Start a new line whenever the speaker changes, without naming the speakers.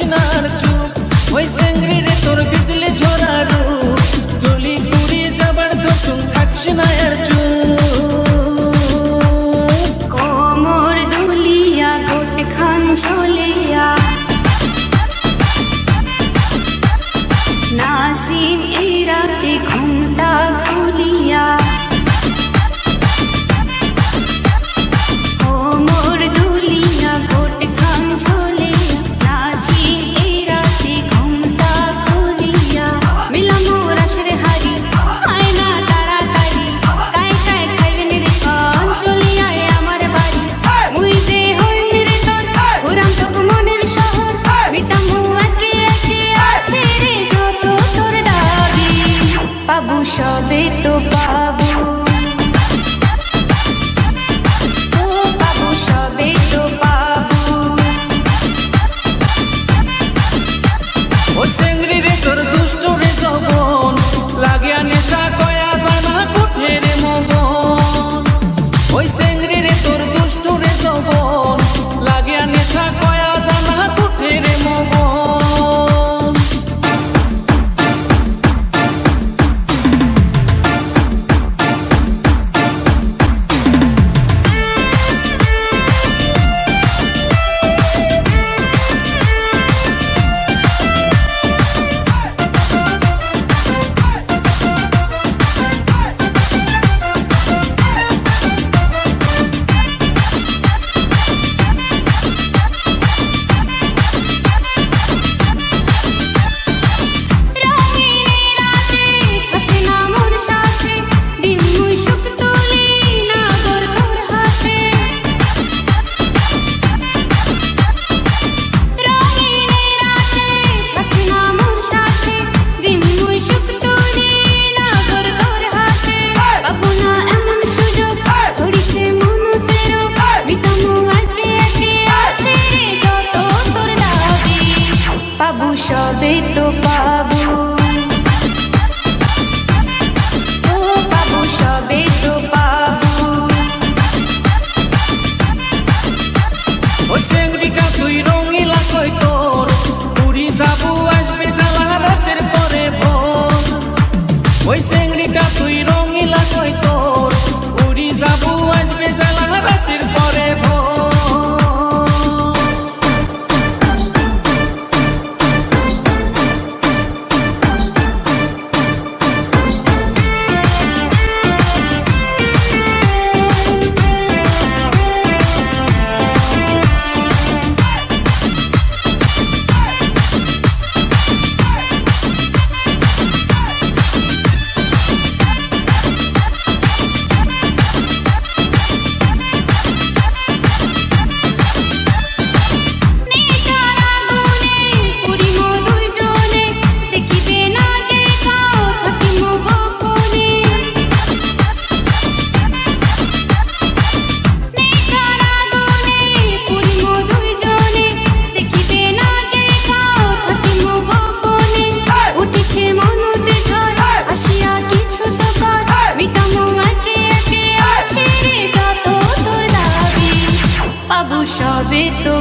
না চুপ ওই সেঙ্গরি রে তোর বিজলি ঝরা রূপ জলি পুড়ি যাবার দর্শন থাকছে না আর চুপ
কোমর দুলিয়া গোট খান ঝোলিয়া নাসিম এই রাতে ঘুমটা খুলিয়া কোমর দুলিয়া গোট খান ঝোলিয়া নাচি এই রাতে ঘুমটা খুলিয়া মিলাম রাশের হারি হয় না তাড়াতাড়ি কাই কাই খাইবেন রে কান চলিয়া আমার বাড়ি মুই যে হইন রে তোর ঘুরাম তোক মনের শহর মিটাম একে একে আছে রে যত তোর দাবি পাবো সবে তো পাবো
ওই সেঙ্গরি রে তোর দুষ্ট রে যৌবন লাগিয়া নেশা কয়া জানা কুঠে রে মগন ওই সেঙ্গরি রে তোর দুষ্ট রে যৌবন লাগিয়া নেশা কয়া জানা কুঠে রে মগন সবে তো পাবো পাবো সবে তো পাবো ওই সেঙ্গরিটা তুই রঙিলা কই তোর পুরি যাবো আসবে জ্বালা রাতের পরে ভোর ওই সেঙ্গরিটা তুই রঙিলা কই তোর পুরি যাবো আসবে জ্বালা রাতের পরে ভোর সবে তো